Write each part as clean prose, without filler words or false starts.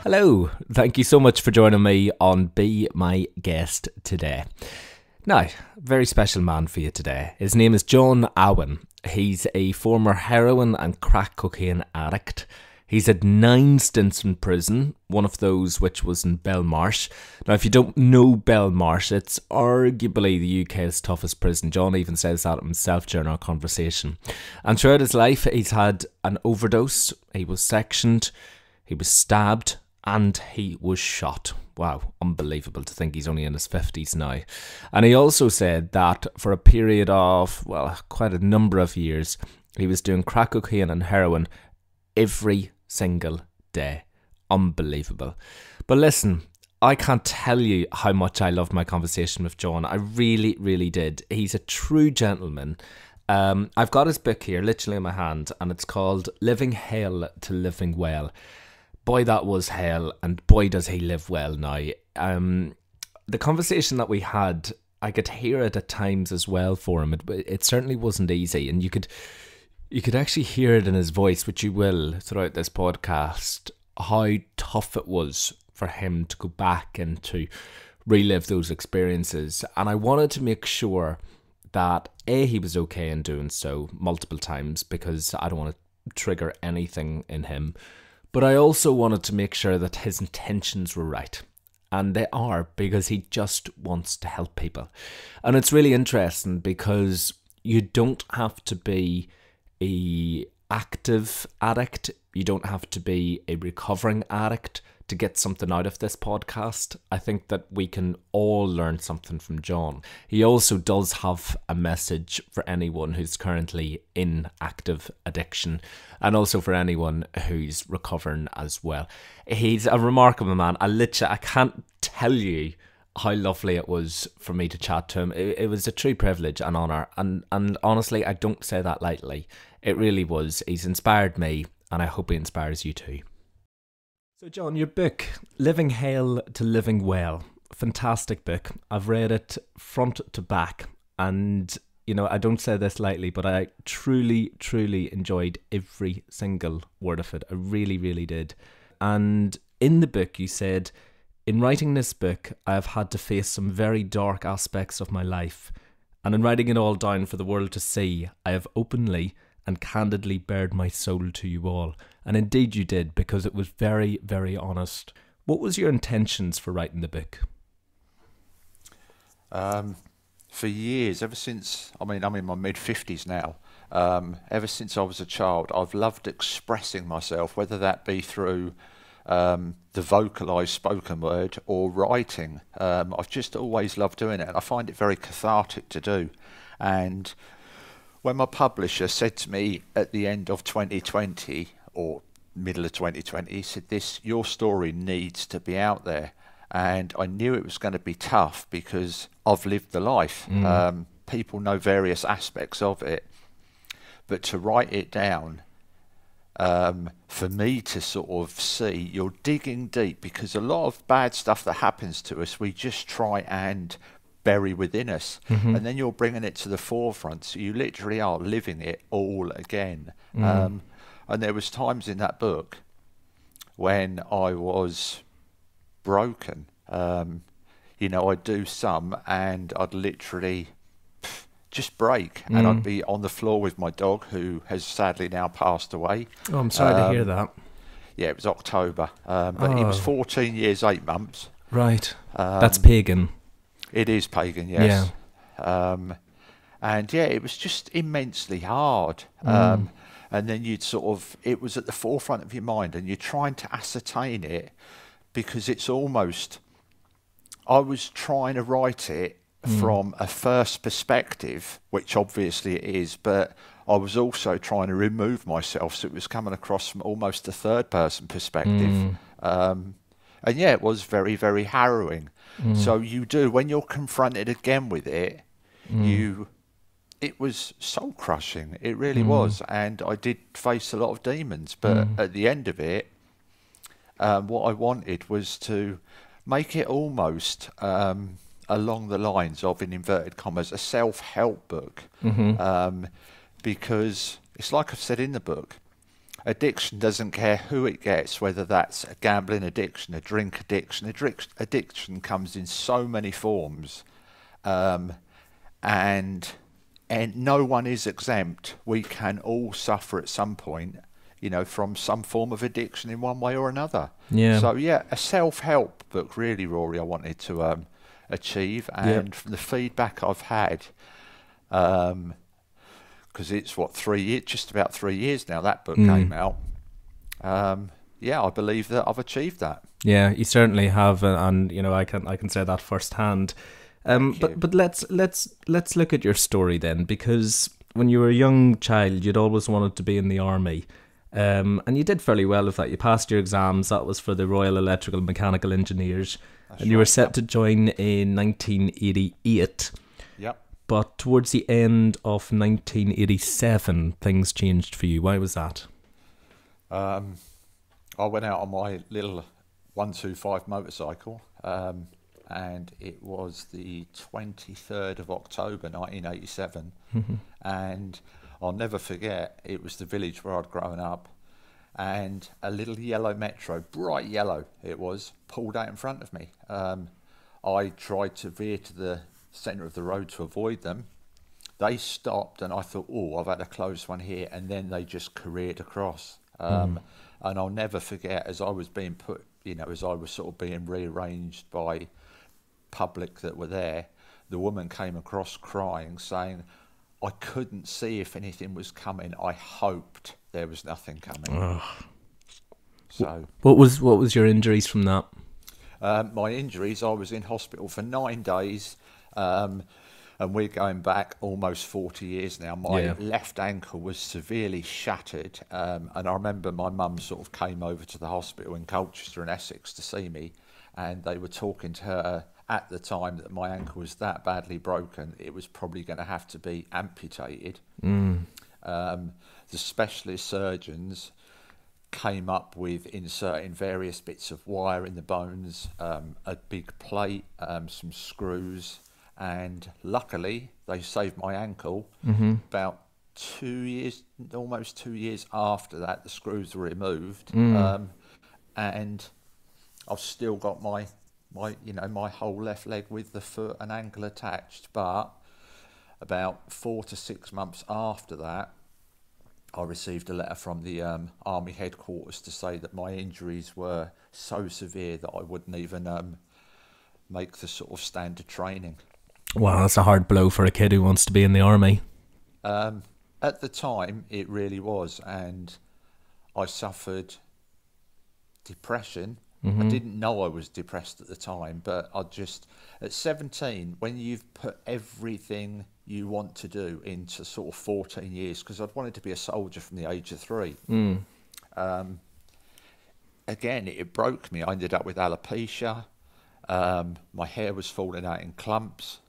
Hello, thank you so much for joining me on Be My Guest today. Now, very special man for you today. His name is John Awen. He's a former heroin and crack cocaine addict. He's had 9 stints in prison, one of those which was in Belmarsh. Now, if you don't know Belmarsh, it's arguably the UK's toughest prison. John even says that himself during our conversation. And throughout his life, he's had an overdose, he was sectioned, he was stabbed, and he was shot. Wow, unbelievable to think he's only in his 50s now. And he also said that for a period of, well, quite a number of years, he was doing crack cocaine and heroin every single day. Unbelievable. But listen, I can't tell you how much I loved my conversation with John. I really, really did. He's a true gentleman. I've got his book here, literally in my hand, and it's called Living Hell to Living Well. Boy, that was hell, and boy, does he live well now. The conversation that we had, I could hear it at times as well for him. It certainly wasn't easy, and you could actually hear it in his voice, which you will throughout this podcast, how tough it was for him to go back and to relive those experiences. And I wanted to make sure that A, he was okay in doing so multiple times, because I don't want to trigger anything in him. But I also wanted to make sure that his intentions were right. And they are, because he just wants to help people. And it's really interesting because you don't have to be an active addict. You don't have to be a recovering addict to get something out of this podcast. I think that we can all learn something from John. He also does have a message for anyone who's currently in active addiction, and also for anyone who's recovering as well. He's a remarkable man. I can't tell you how lovely it was for me to chat to him. It was a true privilege and honour, and honestly, I don't say that lightly. It really was. He's inspired me, and I hope he inspires you too. So John, your book, Living Hell to Living Well, fantastic book. I've read it front to back, and you know, I don't say this lightly, but I truly, truly enjoyed every single word of it. I really, really did. And in the book you said, in writing this book, I have had to face some very dark aspects of my life, and in writing it all down for the world to see, I have openly and candidly bared my soul to you all. And indeed you did, because it was very, very honest. What was your intentions for writing the book? For years, ever since, I'm in my mid-50s now, ever since I was a child, I've loved expressing myself, whether that be through the vocalised spoken word or writing. I've just always loved doing it, and I find it very cathartic to do. And when my publisher said to me at the end of 2020, or middle of 2020, he said, your story needs to be out there. And I knew it was going to be tough because I've lived the life. People know various aspects of it. But to write it down, for me to sort of see, you're digging deep, because a lot of bad stuff that happens to us, we just try and bury within us. And then you're bringing it to the forefront. So you literally are living it all again. And there was times in that book when I was broken. I'd do some and I'd literally just break, and I'd be on the floor with my dog, who has sadly now passed away. Oh, I'm sorry to hear that. Yeah, it was October, but he was 14 years, 8 months. Right. That's pagan. It is pagan, yes. Yeah. And yeah, it was just immensely hard. And then it was at the forefront of your mind, and you're trying to ascertain it, because it's almost, I was trying to write it from a first perspective, which obviously it is, but I was also trying to remove myself, so it was coming across from almost a third person perspective. And yeah, it was very, very harrowing. So you do, when you're confronted again with it, it was soul crushing. It really was. And I did face a lot of demons, but at the end of it, what I wanted was to make it almost along the lines of, in inverted commas, a self-help book. Because it's like I've said in the book, addiction doesn't care who it gets, whether that's a gambling addiction, a drink addiction. Addiction comes in so many forms, and no one is exempt. We can all suffer at some point, you know, from some form of addiction in one way or another. Yeah. So yeah, a self-help book, really, Rory, I wanted to achieve, and from the feedback I've had, because it's what, 3 years, just about 3 years now that book came out. I believe that I've achieved that. Yeah, you certainly have, and you know, I can say that firsthand. But let's look at your story then, because when you were a young child, you'd always wanted to be in the army, and you did fairly well with that. You passed your exams. That was for the Royal Electrical and Mechanical Engineers, and you were set to join in 1988. Yep. But towards the end of 1987, things changed for you. Why was that? I went out on my little 125 motorcycle, and it was the 23rd of October 1987, and I'll never forget, it was the village where I'd grown up, and a little yellow Metro, bright yellow it was, pulled out in front of me. I tried to veer to the centre of the road to avoid them. They stopped, and I thought, oh, I've had a close one here, and then they just careered across. And I'll never forget, as I was being put, you know, as I was sort of being rearranged by public that were there, the woman came across crying, saying, I couldn't see if anything was coming. I hoped there was nothing coming. So, what was your injuries from that? My injuries, I was in hospital for 9 days, and we're going back almost 40 years now. My left ankle was severely shattered, and I remember my mum sort of came over to the hospital in Colchester in Essex to see me, and they were talking to her at the time that my ankle was that badly broken, it was probably going to have to be amputated. The specialist surgeons came up with inserting various bits of wire in the bones, a big plate, some screws, and luckily they saved my ankle. About 2 years, almost 2 years after that, the screws were removed, and I've still got my whole left leg with the foot and ankle attached. But about 4 to 6 months after that, I received a letter from the army headquarters to say that my injuries were so severe that I wouldn't even make the sort of standard training. Wow, that's a hard blow for a kid who wants to be in the army. At the time, it really was, and I suffered depression. I didn't know I was depressed at the time, but at 17, when you've put everything you want to do into sort of 14 years, because I'd wanted to be a soldier from the age of 3. Again, it broke me. I ended up with alopecia. My hair was falling out in clumps,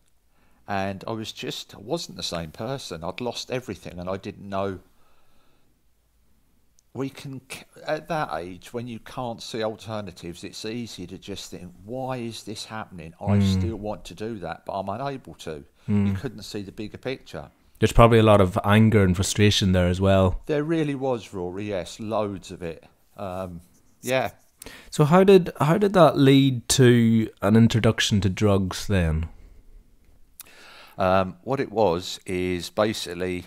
and I wasn't the same person. I'd lost everything, and I didn't know. At that age, when you can't see alternatives, it's easy to just think, why is this happening? I still want to do that, but I'm unable to. You couldn't see the bigger picture. There's probably a lot of anger and frustration there as well. There really was, Rory, yes, loads of it. Yeah. So how did that lead to an introduction to drugs then? What it was is basically,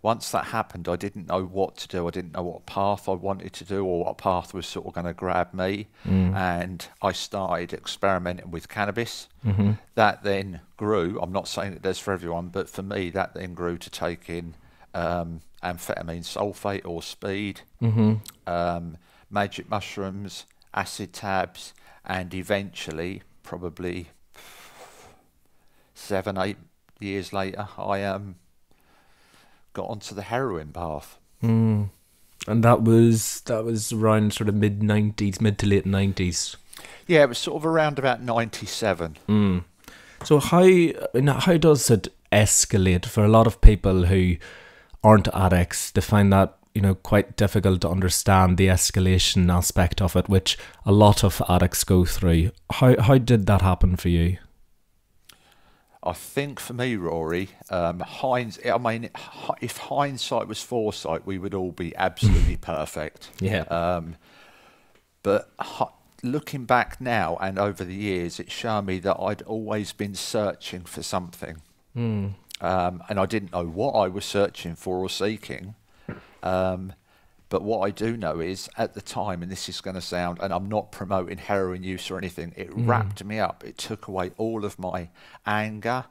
once that happened, I didn't know what to do. I didn't know what path I wanted to do or what path was sort of going to grab me. And I started experimenting with cannabis. That then grew. I'm not saying it does for everyone, but for me, that then grew to taking amphetamine sulfate or speed, magic mushrooms, acid tabs, and eventually, probably 7-8 years later, I got onto the heroin path. And that was around sort of mid to late 90s. Yeah, it was sort of around about 97. So how does it escalate for a lot of people who aren't addicts? They find that, you know, quite difficult to understand the escalation aspect of it, which a lot of addicts go through. How did that happen for you? I think for me, Rory, if hindsight was foresight, we would all be absolutely perfect. Yeah. But looking back now and over the years, it's shown me that I'd always been searching for something. And I didn't know what I was searching for or seeking. But what I do know is, at the time, and this is going to sound, and I'm not promoting heroin use or anything, it wrapped me up. It took away all of my anger,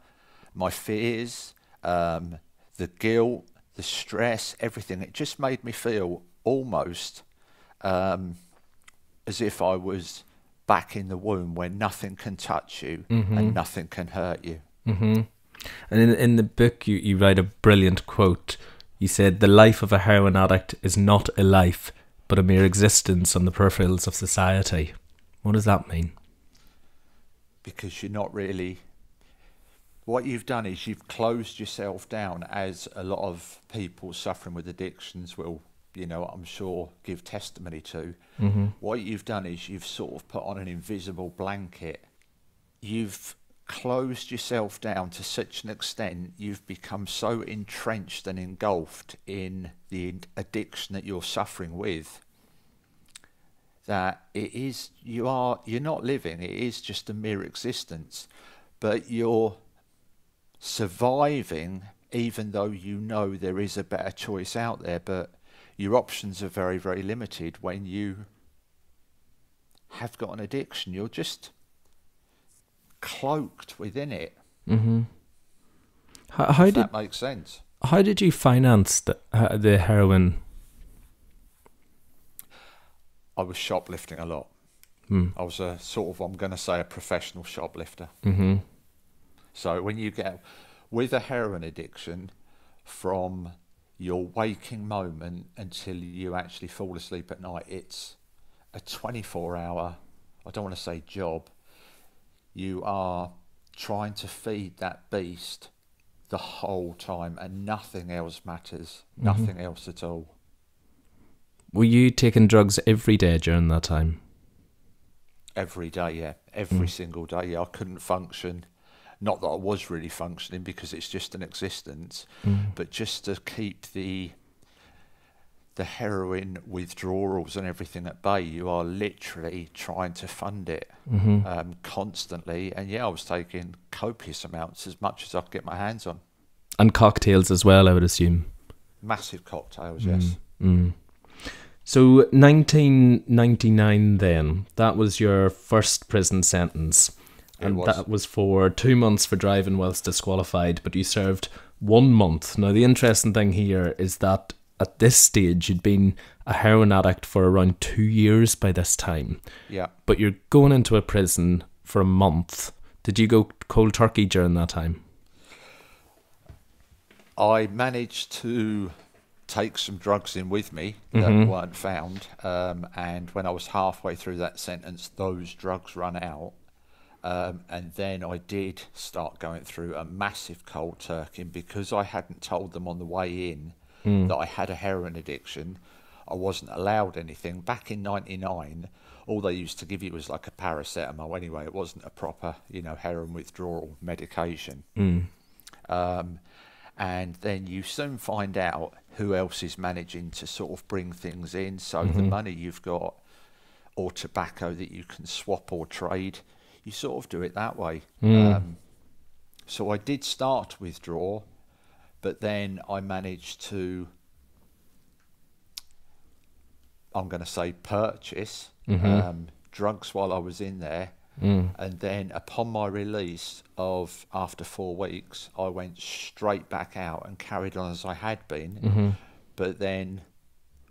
my fears, the guilt, the stress, everything. It just made me feel almost as if I was back in the womb where nothing can touch you and nothing can hurt you. And in the book, you write a brilliant quote. You said, "The life of a heroin addict is not a life, but a mere existence on the peripherals of society." What does that mean? Because you're not really... What you've done is you've closed yourself down, as a lot of people suffering with addictions will, I'm sure, give testimony to. What you've done is you've sort of put on an invisible blanket. You've closed yourself down to such an extent, you've become so entrenched and engulfed in the addiction that you're suffering with, that you're not living, it is just a mere existence, but you're surviving even though you know there is a better choice out there, but your options are very, very limited. When you have got an addiction, you're just cloaked within it. How that makes sense. How did you finance the heroin? I was shoplifting a lot. I was I'm going to say a professional shoplifter. So when you get with a heroin addiction, from your waking moment until you actually fall asleep at night, it's a 24-hour, I don't want to say job. You are trying to feed that beast the whole time, and nothing else matters. Nothing else at all. Were you taking drugs every day during that time? Every day, yeah. Every single day, yeah. I couldn't function. Not that I was really functioning, because it's just an existence, but just to keep the heroin withdrawals and everything at bay, you are literally trying to fund it constantly. And yeah, I was taking copious amounts, as much as I could get my hands on. And cocktails as well, I would assume. Massive cocktails, yes. So 1999 then, that was your first prison sentence. And that was for 2 months for driving whilst disqualified, but you served 1 month. Now, the interesting thing here is that at this stage, you'd been a heroin addict for around 2 years by this time. Yeah. But you're going into a prison for a month. Did you go cold turkey during that time? I managed to take some drugs in with me that weren't found. And when I was halfway through that sentence, those drugs run out. And then I did start going through a massive cold turkey, because I hadn't told them on the way in that I had a heroin addiction. I wasn't allowed anything. Back in 99, all they used to give you was like a paracetamol anyway. It wasn't a proper, heroin withdrawal medication. And then you soon find out who else is managing to sort of bring things in. So the money you've got, or tobacco that you can swap or trade, you sort of do it that way. So I did start to withdraw, but then I managed to, I'm going to say, purchase drugs while I was in there. And then upon my release after 4 weeks, I went straight back out and carried on as I had been. But then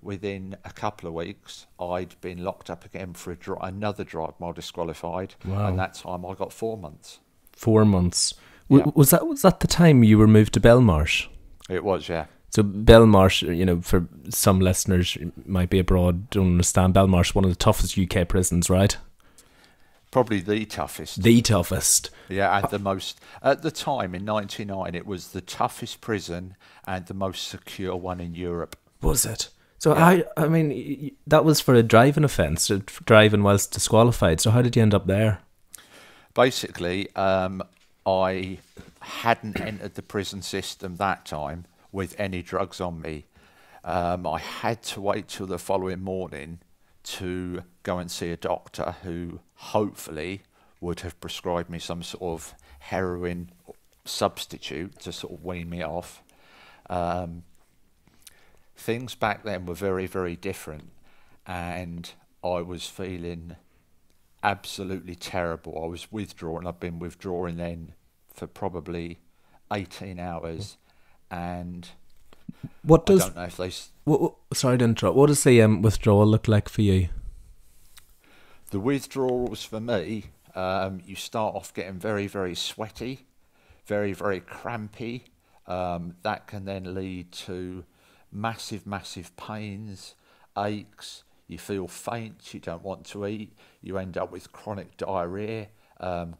within a couple of weeks, I'd been locked up again for another drug while disqualified. Wow. And that time I got 4 months. 4 months. Yeah. Was that the time you were moved to Belmarsh? It was, yeah. So Belmarsh, for some listeners who might be abroad, don't understand, Belmarsh, one of the toughest UK prisons, right? Probably the toughest. The toughest. Yeah, and the most... At the time, in 99, it was the toughest prison and the most secure one in Europe. Was it? So yeah. I mean, that was for a driving offence, driving whilst disqualified. So how did you end up there? Basically, I hadn't entered the prison system that time with any drugs on me. I had to wait till the following morning to go and see a doctor who hopefully would have prescribed me some sort of heroin substitute to sort of wean me off. Things back then were very, very different, and I was feeling absolutely terrible. I was withdrawing. I've been withdrawing then for probably 18 hours, and what does, I don't know if they... sorry to interrupt. What does the withdrawal look like for you? The withdrawals for me, you start off getting very, very sweaty, very, very crampy. That can then lead to massive, massive pains, aches. You feel faint, you don't want to eat. You end up with chronic diarrhea,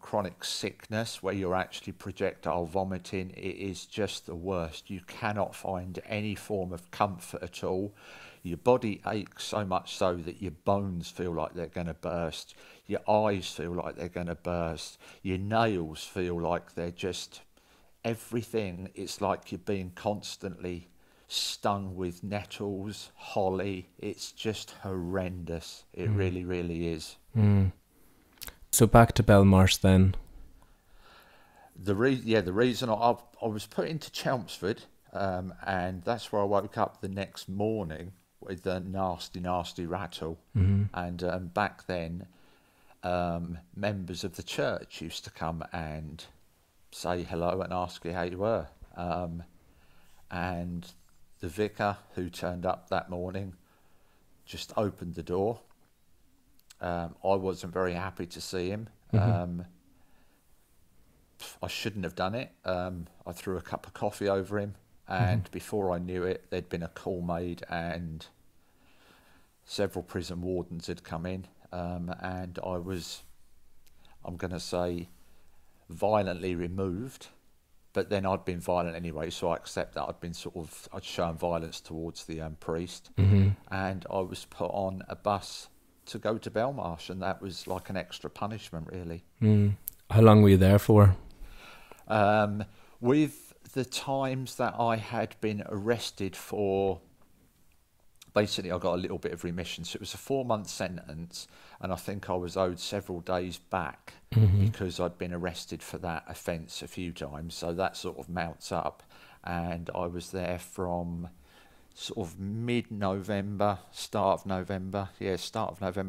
chronic sickness where you're actually projectile vomiting. It is just the worst. You cannot find any form of comfort at all. Your body aches so much so that your bones feel like they're going to burst. Your eyes feel like they're going to burst. Your nails feel like they're just... everything. It's like you're being constantly stung with nettles, holly. It's just horrendous. It really, really is. So back to Belmarsh then. The reason I was put into Chelmsford, and that's where I woke up the next morning with a nasty, nasty rattle. And back then, members of the church used to come and say hello and ask you how you were. And the vicar who turned up that morning just opened the door. I wasn't very happy to see him. I shouldn't have done it. I threw a cup of coffee over him, and before I knew it, there'd been a call made, and several prison wardens had come in, and I was, I'm going to say, violently removed. But then I'd been violent anyway, so I accept that. I'd shown violence towards the priest, and I was put on a bus to go to Belmarsh, and that was like an extra punishment, really. How long were you there for? With the times that I had been arrested for, basically I got a little bit of remission. So it was a 4-month sentence, and I think I was owed several days back because I'd been arrested for that offence a few times. So that sort of mounts up, and I was there from sort of mid-November, start of November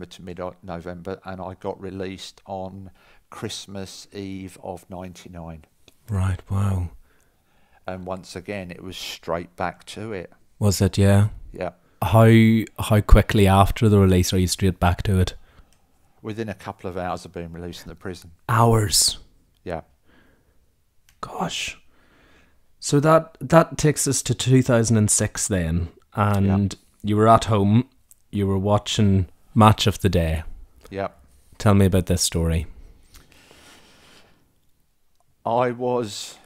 to mid-November, and I got released on Christmas Eve of '99. Right, wow. And once again, it was straight back to it. Was it, yeah? Yeah. How quickly after the release are you straight back to it? Within a couple of hours of being released from the prison. Hours? Yeah. Gosh. So that takes us to 2006 then, and you were at home, you were watching Match of the Day. Yeah. Tell me about this story. I was,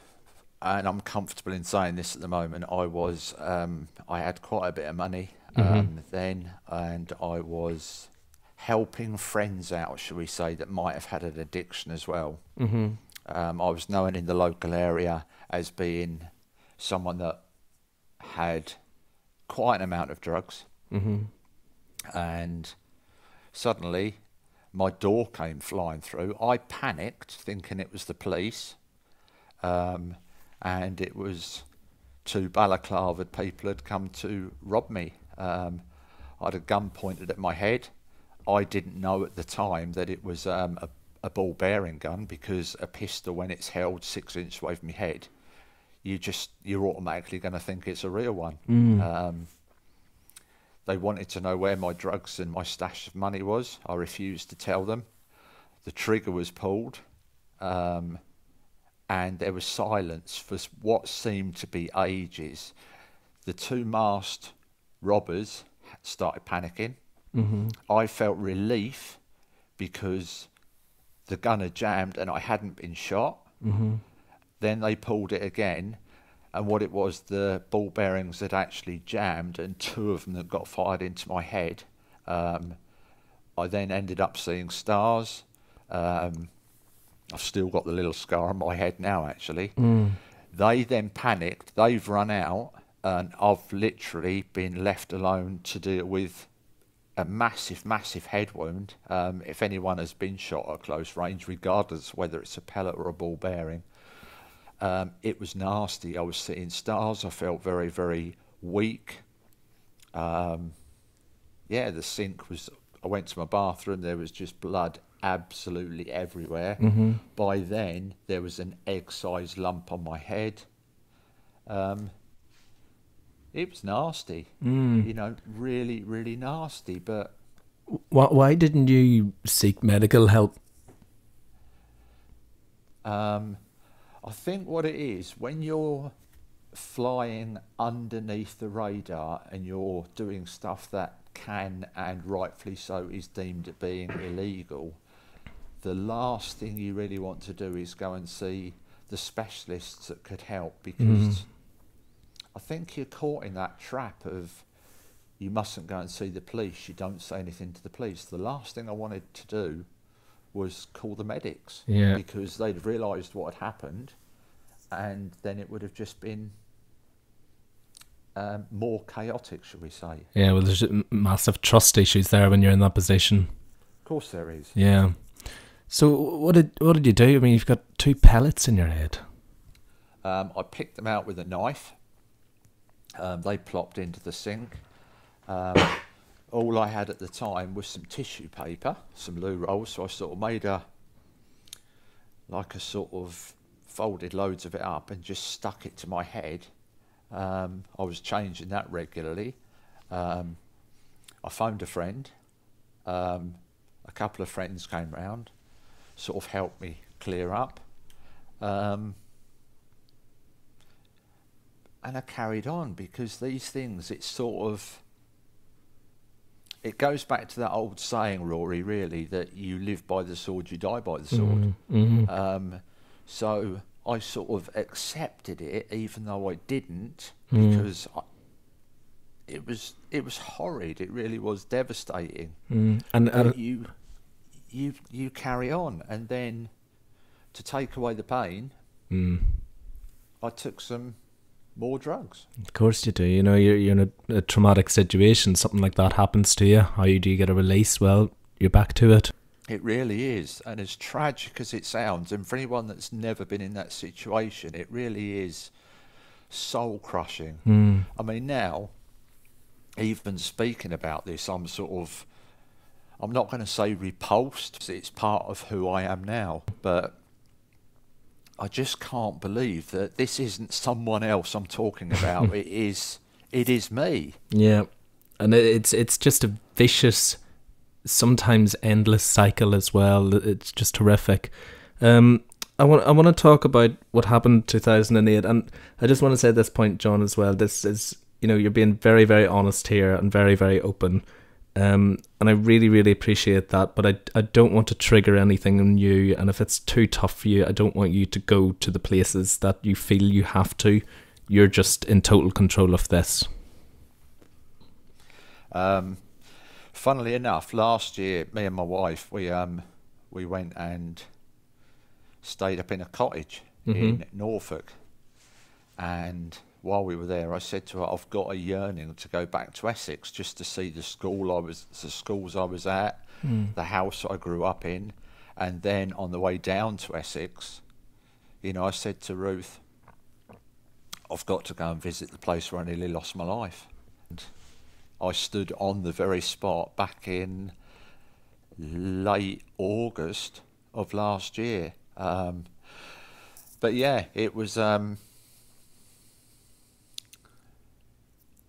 and I'm comfortable in saying this at the moment, I had quite a bit of money then, and I was helping friends out, shall we say, that might have had an addiction as well. I was known in the local area as being someone that had quite an amount of drugs. And suddenly my door came flying through. I panicked, thinking it was the police. And it was 2 balaclavaed people had come to rob me. I had a gun pointed at my head. I didn't know at the time that it was a ball-bearing gun, because a pistol, when it's held 6 inches away from your head, you're automatically going to think it's a real one. They wanted to know where my drugs and my stash of money was. I refused to tell them. The trigger was pulled. And there was silence for what seemed to be ages. The 2 masked robbers started panicking. I felt relief because the gun had jammed and I hadn't been shot. Then they pulled it again, and what it was, the ball bearings had actually jammed, and 2 of them that got fired into my head. I then ended up seeing stars. I've still got the little scar on my head now, actually. Mm. They then panicked. They've run out, and I've literally been left alone to deal with a massive, massive head wound. If anyone has been shot at close range, regardless whether it's a pellet or a ball bearing, it was nasty. I was seeing stars. I felt very, very weak. Yeah, the sink was... I went to my bathroom. There was just blood absolutely everywhere. Mm-hmm. By then, there was an egg-sized lump on my head. It was nasty, you know, really, really nasty. But why didn't you seek medical help? I think what it is, when you're flying underneath the radar and you're doing stuff that can, and rightfully so, is deemed being illegal, the last thing you really want to do is go and see the specialists that could help, because I think you're caught in that trap of you mustn't go and see the police, you don't say anything to the police. The last thing I wanted to do was call the medics, because they'd have realised what had happened, and then it would have just been more chaotic, shall we say. Yeah, well, there's massive trust issues there when you're in that position. Of course there is. Yeah. So what did you do? I mean, you've got 2 pellets in your head. I picked them out with a knife. They plopped into the sink. All I had at the time was some tissue paper, some loo rolls, so I sort of made a sort of folded loads of it up and just stuck it to my head. I was changing that regularly. I phoned a friend. A couple of friends came round, sort of helped me clear up. And I carried on, because these things, it's sort of... It goes back to that old saying, Rory, really, that you live by the sword, you die by the sword. So I sort of accepted it, even though I didn't, because it was horrid. It really was devastating. And you carry on, and then to take away the pain, I took some more drugs. Of course you do. You know, you're in a traumatic situation. Something like that happens to you. How do you get a release? Well, you're back to it. It really is. And as tragic as it sounds, and for anyone that's never been in that situation, it really is soul crushing. I mean, now, even speaking about this, I'm not going to say repulsed. It's part of who I am now. But I just can't believe that this isn't someone else I'm talking about. It is me. Yeah, and it's just a vicious, sometimes endless cycle as well. It's just horrific. I want to talk about what happened 2008, and I just want to say at this point, John, as well. This is, you know, you're being very, very honest here and very, very open. And I really, really appreciate that, but I don't want to trigger anything in you, and if it's too tough for you, I don't want you to go to the places that you feel you have to. You're just in total control of this. Funnily enough, last year, me and my wife, we went and stayed up in a cottage in Norfolk, and while we were there, I said to her, I've got a yearning to go back to Essex just to see the schools I was at, the house I grew up in. And then on the way down to Essex, you know, I said to Ruth, I've got to go and visit the place where I nearly lost my life. And I stood on the very spot back in late August of last year. But yeah, it was...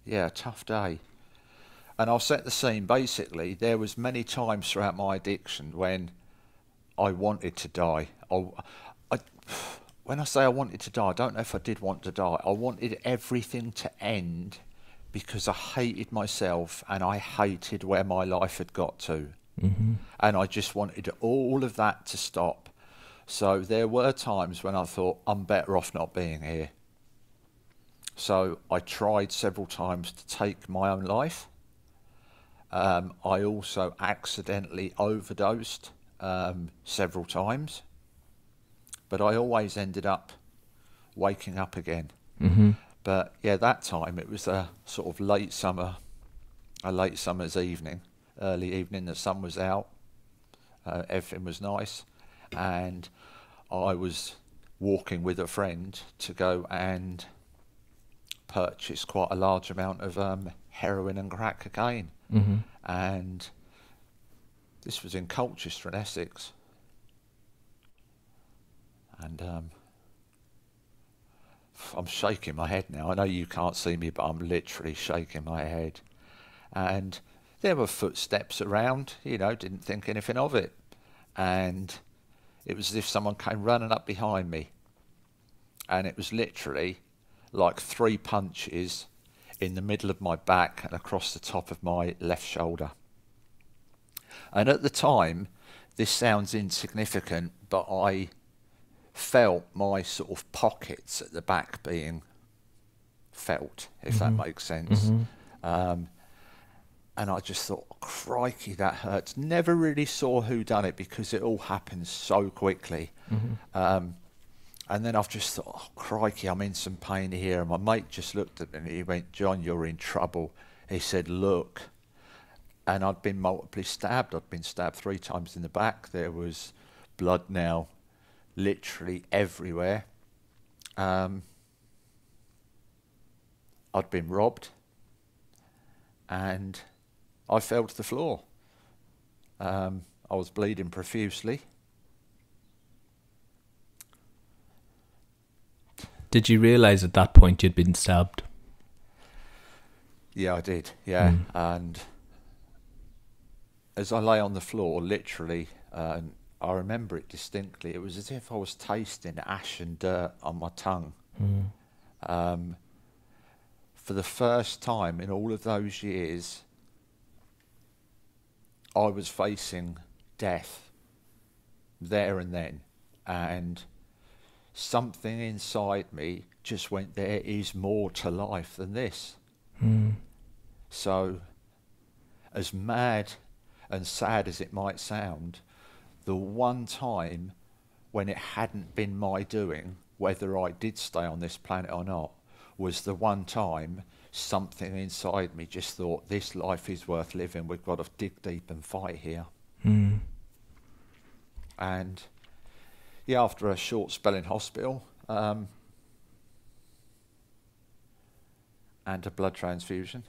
yeah, a tough day. And I'll set the scene. Basically, there was many times throughout my addiction when I wanted to die. When I say I wanted to die, I don't know if I did want to die. I wanted everything to end because I hated myself and I hated where my life had got to. And I just wanted all of that to stop. So there were times when I thought, I'm better off not being here. So I tried several times to take my own life. I also accidentally overdosed several times. but I always ended up waking up again. Mm-hmm. But yeah, that time it was a sort of late summer's evening, early evening. The sun was out, everything was nice, and I was walking with a friend to go and purchase quite a large amount of heroin and crack cocaine. Mm-hmm. And this was in Colchester in Essex. And I'm shaking my head now. I know you can't see me, but I'm literally shaking my head. And there were footsteps around, didn't think anything of it. And it was as if someone came running up behind me. And it was literally like 3 punches in the middle of my back and across the top of my left shoulder. And at the time, this sounds insignificant, but I felt my sort of pockets at the back being felt, if that makes sense. And I just thought, crikey, that hurts. Never really saw who done it because it all happened so quickly. And then I've just thought, oh, crikey, I'm in some pain here. And my mate just looked at me and he went, John, you're in trouble. He said, look. And I'd been multiply stabbed. I'd been stabbed 3 times in the back. There was blood now literally everywhere. I'd been robbed. And I fell to the floor. I was bleeding profusely. Did you realise at that point you'd been stabbed? Yeah, I did, yeah. And as I lay on the floor, literally, I remember it distinctly. It was as if I was tasting ash and dirt on my tongue. For the first time in all of those years, I was facing death there and then. And something inside me just went, there is more to life than this. So, as mad and sad as it might sound, the one time when it hadn't been my doing, whether I did stay on this planet or not, was the one time something inside me just thought, this life is worth living, we've got to dig deep and fight here. And yeah, after a short spell in hospital and a blood transfusion,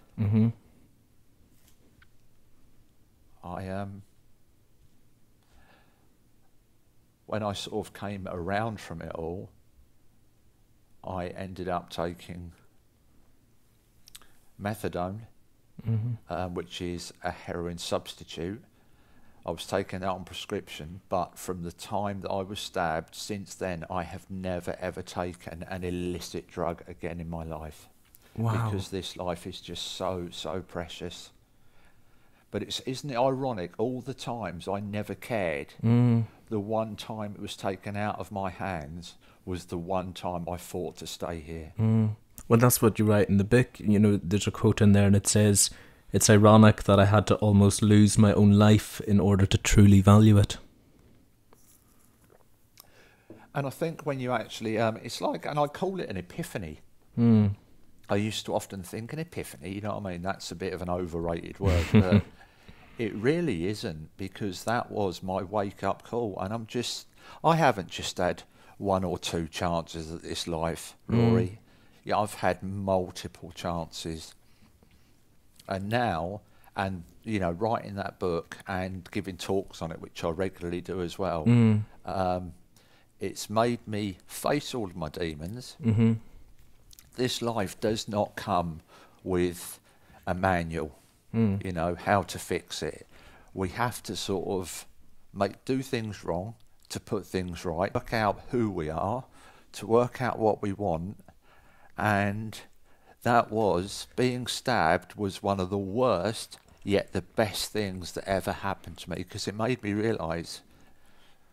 when I sort of came around from it all, I ended up taking methadone, which is a heroin substitute. I was taking that on prescription, but from the time that I was stabbed, since then, I have never ever taken an illicit drug again in my life. Wow. Because this life is just so, so precious. But isn't it ironic, all the times I never cared, the one time it was taken out of my hands was the one time I fought to stay here. Well, that's what you write in the book. There's a quote in there and it says, it's ironic that I had to almost lose my own life in order to truly value it. And I think when you actually, it's like, and I call it an epiphany. I used to often think an epiphany, you know what I mean? That's a bit of an overrated word, but it really isn't, because that was my wake-up call. And I haven't just had 1 or 2 chances at this life, Rory. Yeah, I've had multiple chances. And now, and writing that book and giving talks on it, which I regularly do as well, it's made me face all of my demons. This life does not come with a manual, how to fix it. We have to sort of do things wrong to put things right, work out who we are, to work out what we want. And that was, being stabbed was one of the worst, yet the best things that ever happened to me, because it made me realise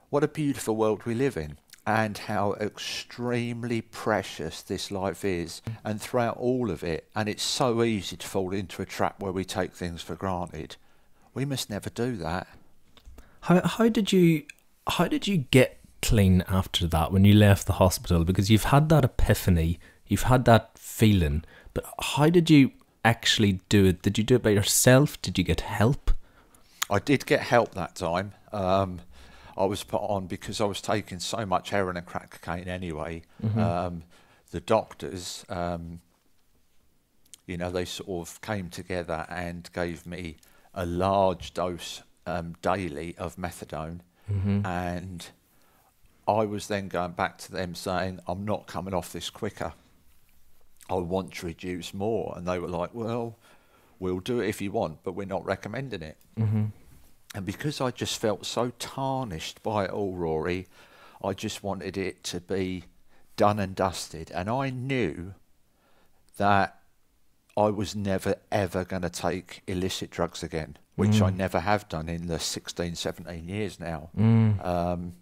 what a beautiful world we live in and how extremely precious this life is. And throughout all of it, and it's so easy to fall into a trap where we take things for granted. We must never do that. How did you get clean after that when you left the hospital? Because you've had that epiphany, you've had that feeling, but how did you actually do it? Did you do it by yourself? Did you get help? I did get help that time. I was put on because I was taking so much heroin and crack cocaine anyway. The doctors, they sort of came together and gave me a large dose daily of methadone. And I was then going back to them saying, I'm not coming off this quicker. I want to reduce more. And they were like, well, we'll do it if you want, but we're not recommending it. And because I just felt so tarnished by it all, Rory, I just wanted it to be done and dusted. And I knew that I was never, ever going to take illicit drugs again, which I never have done in the 16, 17 years now. And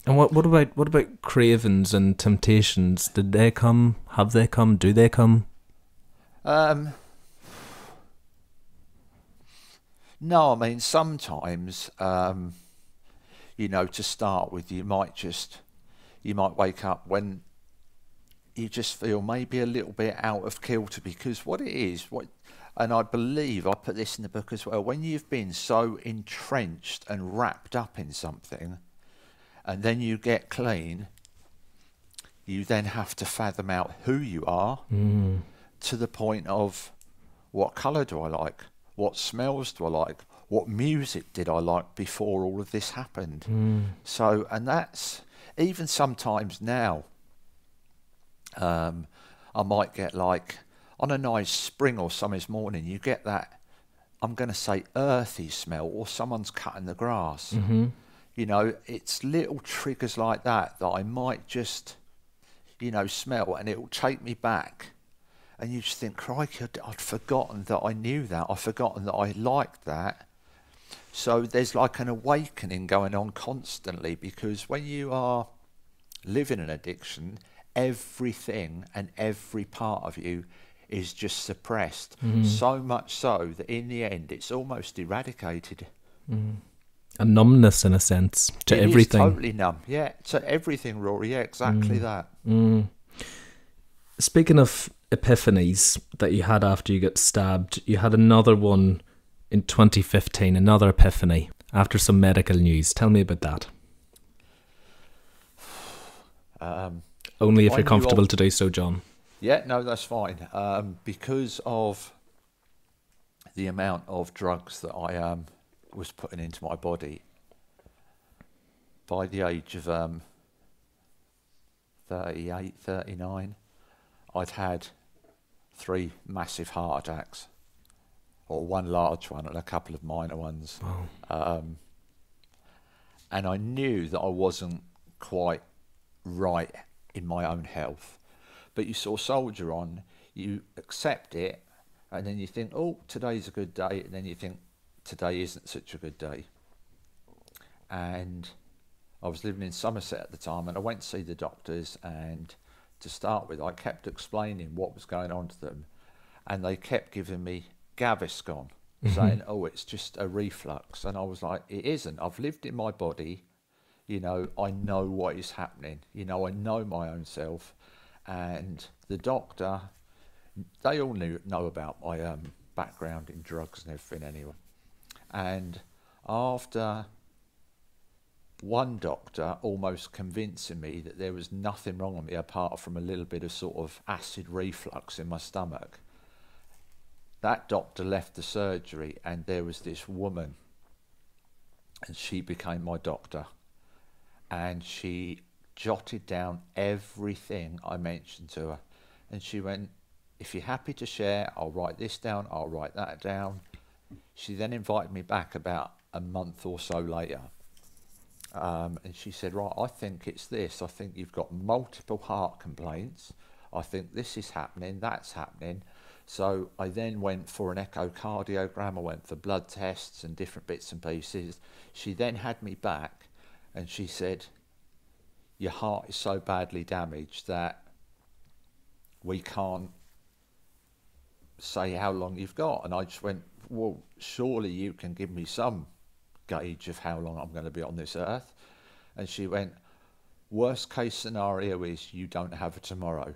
what about cravings and temptations? Did they come? Have they come? Do they come? No, I mean, sometimes, to start with, you might wake up when you just feel maybe a little bit out of kilter, because what it is, and I believe I put this in the book as well, when you've been so entrenched and wrapped up in something, and then you get clean, you then have to fathom out who you are to the point of, what colour do I like? What smells do I like? What music did I like before all of this happened? So, and that's, even sometimes now, I might get like, on a nice spring or summer's morning, you get that, I'm going to say earthy smell, or someone's cutting the grass. It's little triggers like that I might just, smell, and it will take me back. And you just think, crikey, I'd forgotten that I knew that. I'd forgotten that I liked that. So there's like an awakening going on constantly, because when you are living an addiction, everything and every part of you is just suppressed. So much so that in the end, it's almost eradicated. A numbness, in a sense, to everything. It is totally numb, yeah, to everything, Rory, yeah, exactly that. Speaking of epiphanies that you had after you got stabbed, you had another one in 2015, another epiphany after some medical news. Tell me about that. Only if you're comfortable to do so, John. Yeah, no, that's fine. Because of the amount of drugs that I was putting into my body, by the age of 38, 39, I'd had 3 massive heart attacks, or 1 large one and a couple of minor ones. And I knew that I wasn't quite right in my own health. But you saw soldier on, you accept it, and then you think, oh, today's a good day, and then you think, today isn't such a good day. And I was living in Somerset at the time, and I went to see the doctors, and to start with, I kept explaining what was going on to them, and they kept giving me Gaviscon, saying, oh, it's just a reflux. And I was like, it isn't. I've lived in my body, I know what is happening, I know my own self. And the doctor, they all know about my background in drugs and everything anyway. And after one doctor almost convincing me that there was nothing wrong with me apart from a little bit of sort of acid reflux in my stomach, that doctor left the surgery, and there was this woman, and she became my doctor, and she jotted down everything I mentioned to her, and she went, if you're happy to share, I'll write this down, I'll write that down. She then invited me back about a month or so later, and she said, right, I think it's this, I think you've got multiple heart complaints, I think this is happening, that's happening. So I then went for an echocardiogram, I went for blood tests and different bits and pieces. She then had me back, and she said, your heart is so badly damaged that we can't say how long you've got. And I just went, well, surely you can give me some gauge of how long I'm going to be on this earth. And she went, worst case scenario is you don't have a tomorrow.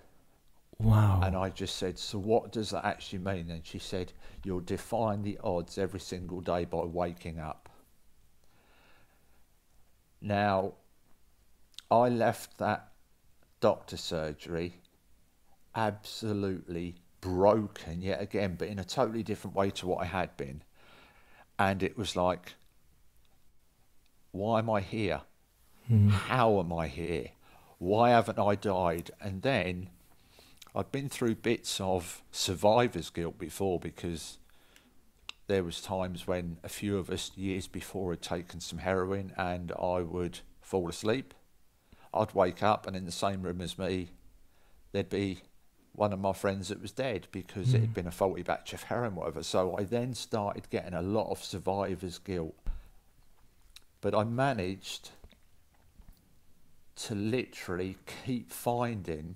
Wow. And I just said, so what does that actually mean? And she said, you'll define the odds every single day by waking up. Now, I left that doctor surgery absolutely broken yet again, but in a totally different way to what I had been. And it was like, why am I here? How am I here? Why haven't I died? And then I'd been through bits of survivor's guilt before, because there was times when a few of us years before had taken some heroin, and I would fall asleep. I'd wake up, and in the same room as me, there'd be one of my friends that was dead because it had been a faulty batch of heroin, whatever. So I then started getting a lot of survivor's guilt. But I managed to literally keep finding,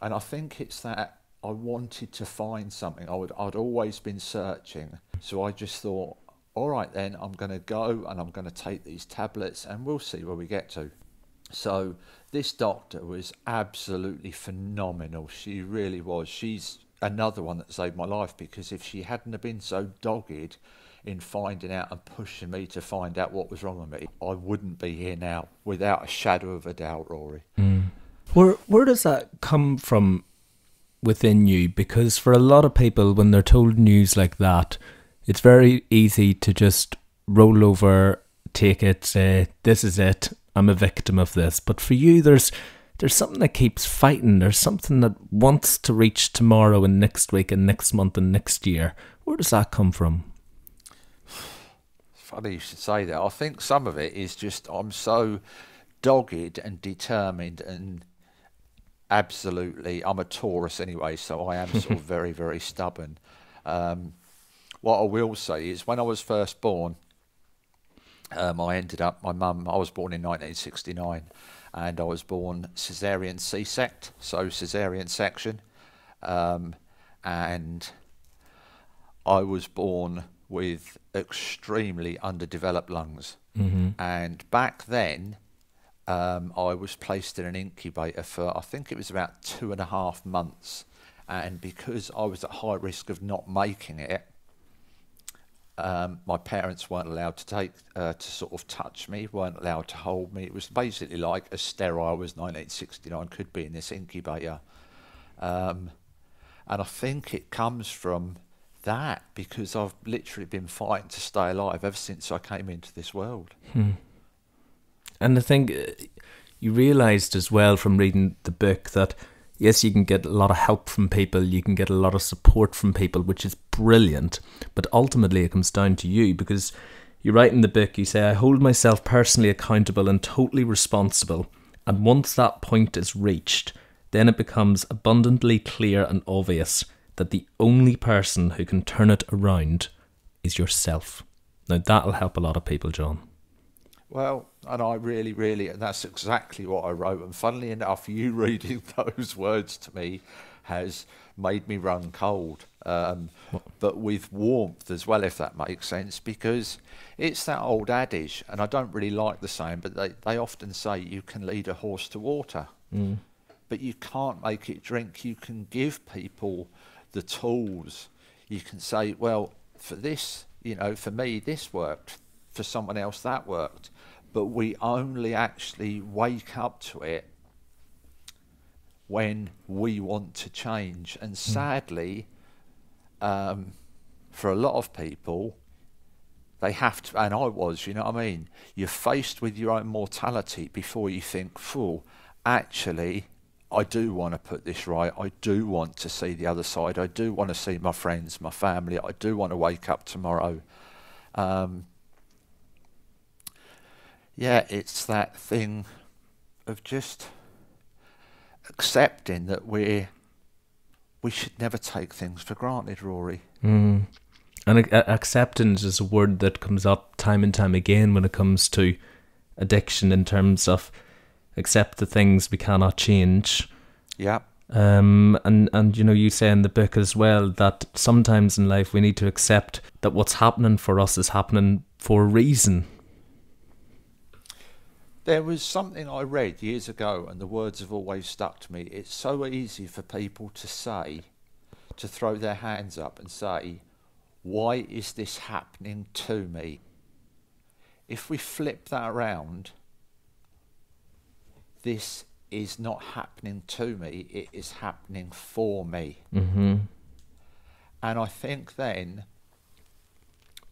and I think it's that I wanted to find something. I'd always been searching. So I just thought, all right then, I'm going to go and I'm going to take these tablets and we'll see where we get to. So this doctor was absolutely phenomenal. She really was. She's another one that saved my life, because if she hadn't have been so dogged in finding out and pushing me to find out what was wrong with me, I wouldn't be here now, without a shadow of a doubt, Rory. Where does that come from within you? Because for a lot of people, when they're told news like that, it's very easy to just roll over, take it, say, this is it, I'm a victim of this. But for you, there's something that keeps fighting. There's something that wants to reach tomorrow and next week and next month and next year. Where does that come from? Funny you should say that. I think some of it is just I'm so dogged and determined, and absolutely, I'm a Taurus anyway, so I am sort of very, very stubborn. What I will say is, when I was first born, I was born in 1969, and I was born caesarean C-sect, so caesarean section, and I was born with extremely underdeveloped lungs. And back then, I was placed in an incubator for, I think it was about 2.5 months. And because I was at high risk of not making it, my parents weren't allowed to sort of touch me, weren't allowed to hold me. It was basically like as sterile as 1969 could be in this incubator. And I think it comes from that, because I've literally been fighting to stay alive ever since I came into this world. And I think you realised as well from reading the book that yes, you can get a lot of help from people, you can get a lot of support from people, which is brilliant, but ultimately it comes down to you, because you write in the book, you say, I hold myself personally accountable and totally responsible, and once that point is reached, then it becomes abundantly clear and obvious that the only person who can turn it around is yourself. Now that'll help a lot of people, John. Well, and I really, and that's exactly what I wrote. And funnily enough, you reading those words to me has made me run cold, but with warmth as well, if that makes sense, because it's that old adage, and I don't really like the saying, but they often say you can lead a horse to water, but you can't make it drink. You can give people the tools. You can say, well, for this, for me, this worked. For someone else, that worked. But we only actually wake up to it when we want to change. And sadly, for a lot of people, they have to, and I was, you know what I mean? You're faced with your own mortality before you think, fool, actually, I do want to put this right. I do want to see the other side. I do want to see my friends, my family. I do want to wake up tomorrow. Yeah, it's that thing of just accepting that we should never take things for granted, Rory. And acceptance is a word that comes up time and time again when it comes to addiction, in terms of accept the things we cannot change. Yeah. And you say in the book as well that sometimes in life we need to accept that what's happening for us is happening for a reason. There was something I read years ago, and the words have always stuck to me. It's so easy for people to say, to throw their hands up and say, why is this happening to me? If we flip that around, this is not happening to me, it is happening for me. Mm-hmm. And I think then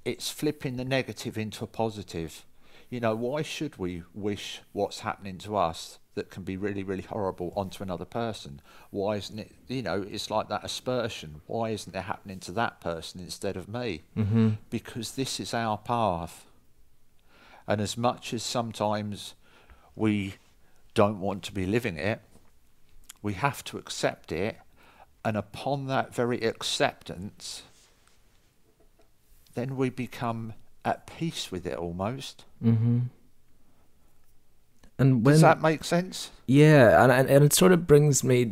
it's flipping the negative into a positive. You know, why should we wish what's happening to us that can be really, really horrible onto another person? Why isn't it, you know, it's like that aspersion. Why isn't it happening to that person instead of me? Mm-hmm. Because this is our path. And as much as sometimes we don't want to be living it, we have to accept it. And upon that very acceptance, then we become at peace with it almost. Mm-hmm. And when, does that make sense? Yeah, and it sort of brings me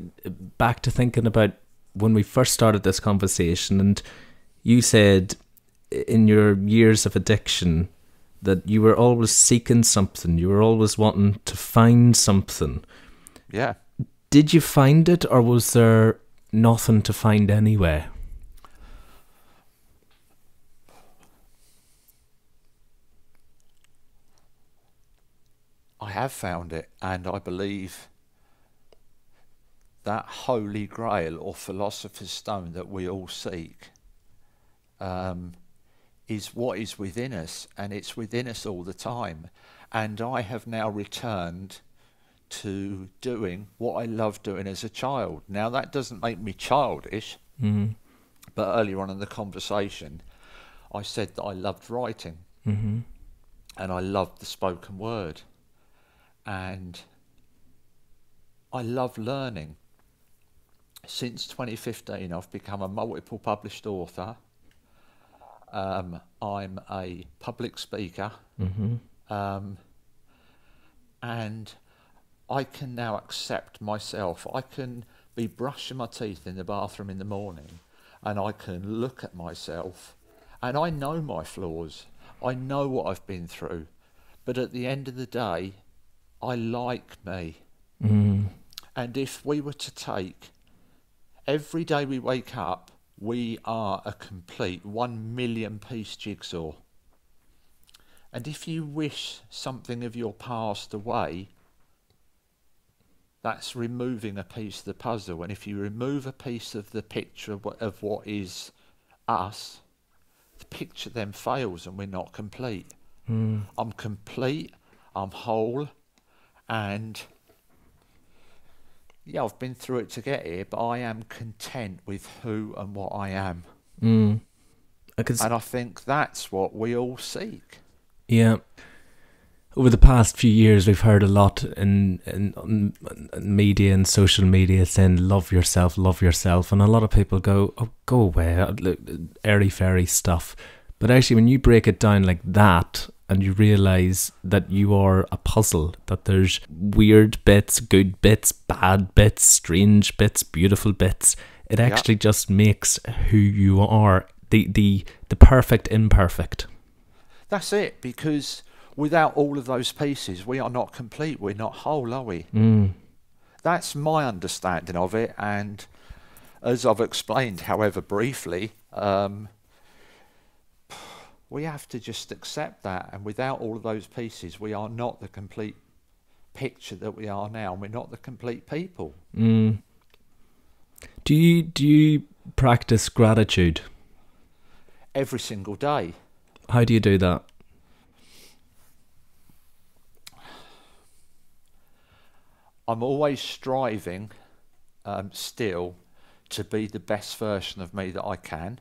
back to thinking about when we first started this conversation, and you said in your years of addiction that you were always seeking something, you were always wanting to find something. Yeah. Did you find it, or was there nothing to find anyway? I have found it, and I believe that holy grail or philosopher's stone that we all seek is what is within us, and it's within us all the time. And I have now returned to doing what I loved doing as a child. Now, that doesn't make me childish, but earlier on in the conversation, I said that I loved writing, and I loved the spoken word. And I love learning. Since 2015, I've become a multiple published author. I'm a public speaker. And I can now accept myself. I can be brushing my teeth in the bathroom in the morning, and I can look at myself, and I know my flaws. I know what I've been through. But at the end of the day, I like me. And if we were to take every day we wake up, we are a complete 1 million piece jigsaw. And if you wish something of your past away, that's removing a piece of the puzzle. And if you remove a piece of the picture of what is us, the picture then fails and we're not complete. I'm complete, I'm whole. And yeah, I've been through it to get here, but I am content with who and what I am. And I think that's what we all seek. Yeah. Over the past few years, we've heard a lot in media and social media saying, love yourself. And a lot of people go, oh, go away, airy-fairy stuff. But actually, when you break it down like that, and you realise that you are a puzzle, that there's weird bits, good bits, bad bits, strange bits, beautiful bits. It actually just makes who you are, the perfect imperfect. That's it, because without all of those pieces, we are not complete, we're not whole, are we? That's my understanding of it, and as I've explained, however briefly, we have to just accept that, and without all of those pieces, we are not the complete picture that we are now, and we're not the complete people. Do you practice gratitude? Every single day. How do you do that? I'm always striving still to be the best version of me that I can,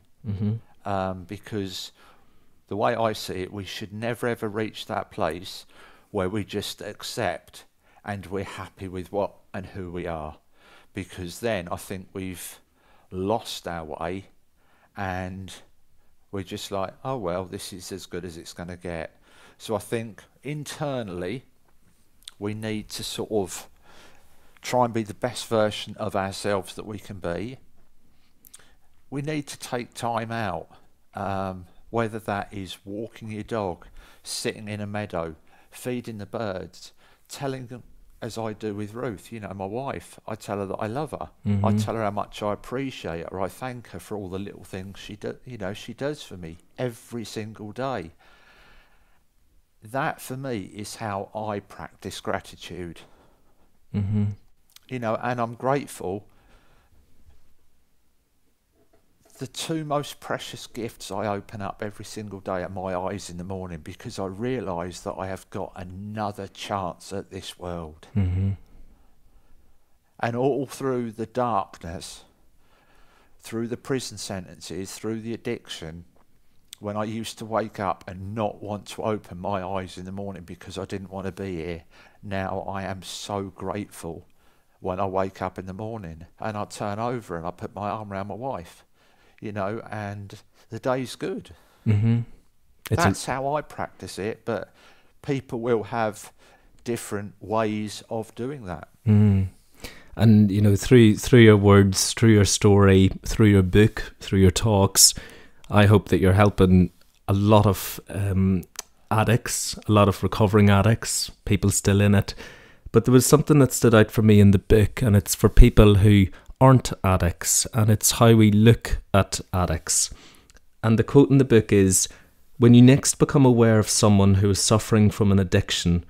because the way I see it, we should never ever reach that place where we just accept and we're happy with what and who we are, because then I think we've lost our way and we're just like, oh well, this is as good as it's going to get. So I think internally we need to sort of try and be the best version of ourselves that we can be. We need to take time out, whether that is walking your dog, sitting in a meadow, feeding the birds, telling them, as I do with Ruth, you know, my wife, I tell her that I love her. Mm-hmm. I tell her how much I appreciate her. I thank her for all the little things she does for me every single day. That for me is how I practice gratitude. Mm-hmm. You know, and I'm grateful. The two most precious gifts I open up every single day are my eyes in the morning, because I realise that I have got another chance at this world. Mm-hmm. And all through the darkness, through the prison sentences, through the addiction, when I used to wake up and not want to open my eyes in the morning because I didn't want to be here, now I am so grateful when I wake up in the morning and I turn over and I put my arm around my wife, you know, and the day's good. Mm-hmm. That's how I practice it, but people will have different ways of doing that. Mm. And, you know, through your words, through your story, through your book, through your talks, I hope that you're helping a lot of addicts, a lot of recovering addicts, people still in it. But there was something that stood out for me in the book, and it's for people who aren't addicts, and it's how we look at addicts. And the quote in the book is, "When you next become aware of someone who is suffering from an addiction,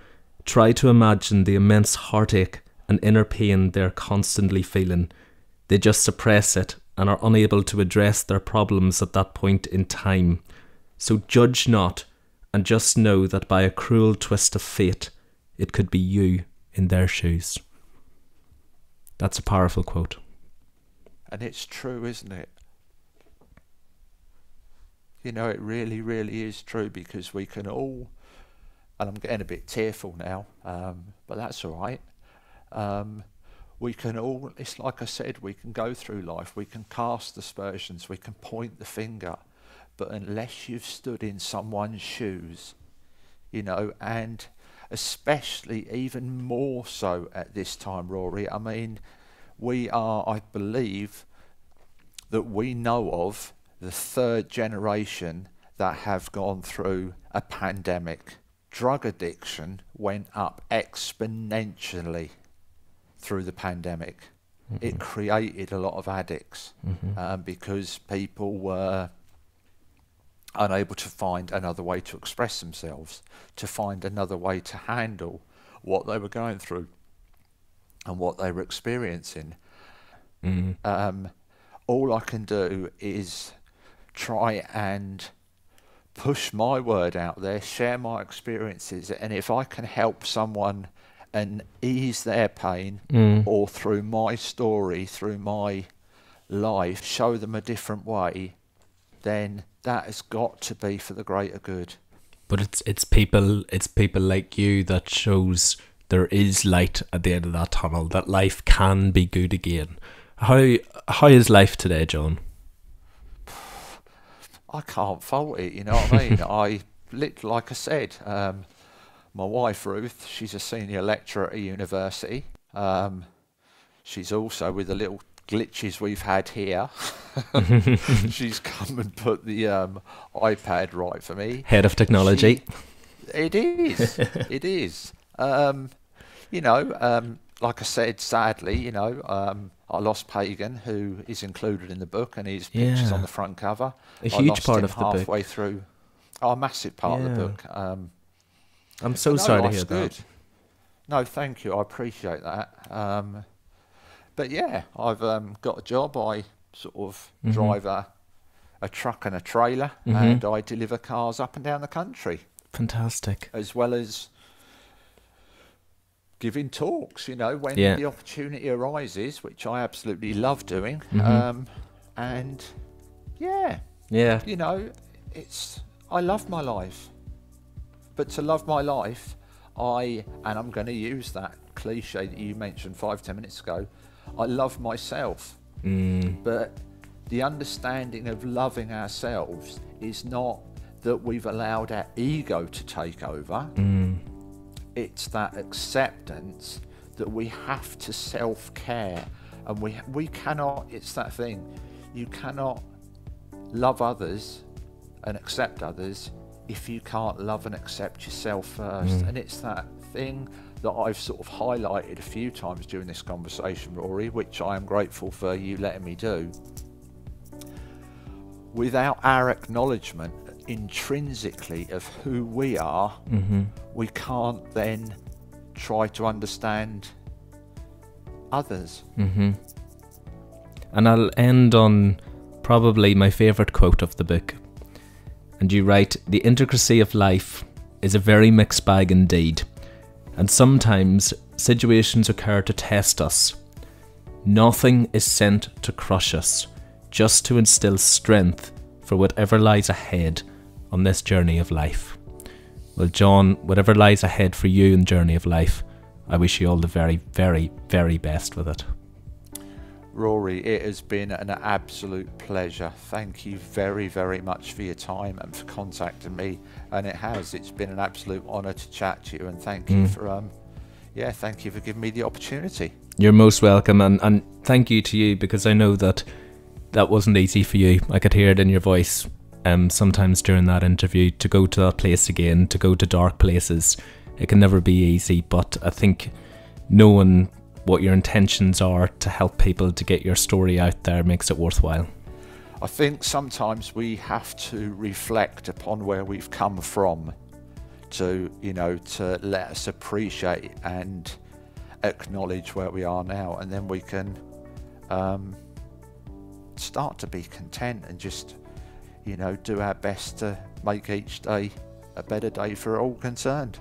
try to imagine the immense heartache and inner pain they're constantly feeling. They just suppress it and are unable to address their problems at that point in time. So judge not, and just know that by a cruel twist of fate, it could be you in their shoes." That's a powerful quote. And it's true, isn't it? You know, it really, really is true, because we can all, and I'm getting a bit tearful now, but that's all right. We can all, it's like I said, we can go through life, we can cast aspersions, we can point the finger, but unless you've stood in someone's shoes, you know, and especially even more so at this time, Rory, I mean, we are, I believe, that we know of the third generation that have gone through a pandemic. Drug addiction went up exponentially through the pandemic. Mm-hmm. It created a lot of addicts, because people were unable to find another way to express themselves, to find another way to handle what they were going through and what they were experiencing. Mm-hmm. All I can do is try and push my word out there, share my experiences, and if I can help someone and ease their pain, or through my story, through my life, show them a different way, then that has got to be for the greater good. But it's people like you that shows there is light at the end of that tunnel, that life can be good again. How is life today, John? I can't fault it, you know what I mean? Like I said, my wife Ruth, she's a senior lecturer at a university. She's also, with the little glitches we've had here, she's come and put the iPad right for me. Head of technology. It is. It is. You know, like I said, sadly, you know, I lost Pagan, who is included in the book, and his picture's on the front cover. A huge part of the book. Halfway through. Oh, a massive part of the book. I'm so sorry to hear good. that. No, thank you. I appreciate that. But yeah, I've got a job. I sort of drive a truck and a trailer, and I deliver cars up and down the country. Fantastic. As well as giving talks, you know, when the opportunity arises, which I absolutely love doing. And yeah, you know, I love my life. But to love my life, and I'm going to use that cliche that you mentioned 5-10 minutes ago, I love myself. But the understanding of loving ourselves is not that we've allowed our ego to take over. It's that acceptance that we have to self-care, and we cannot, it's that thing, you cannot love others and accept others if you can't love and accept yourself first. And it's that thing that I've sort of highlighted a few times during this conversation, Rory, which I am grateful for you letting me do. Without our acknowledgement intrinsically of who we are, we can't then try to understand others. And I'll end on probably my favourite quote of the book. And you write, "The intricacy of life is a very mixed bag indeed, and sometimes situations occur to test us. Nothing is sent to crush us, just to instill strength for whatever lies ahead on this journey of life." Well, John, whatever lies ahead for you in the journey of life, I wish you all the very, very, very best with it. Rory, it has been an absolute pleasure. Thank you very, very much for your time and for contacting me. And it's been an absolute honour to chat to you. And thank you for, thank you for giving me the opportunity. You're most welcome, and thank you to you, because I know that wasn't easy for you. I could hear it in your voice sometimes during that interview, to go to that place again, to go to dark places. It can never be easy, but I think knowing what your intentions are to help people to get your story out there makes it worthwhile. I think sometimes we have to reflect upon where we've come from to let us appreciate and acknowledge where we are now, and then we can start to be content and just do our best to make each day a better day for all concerned.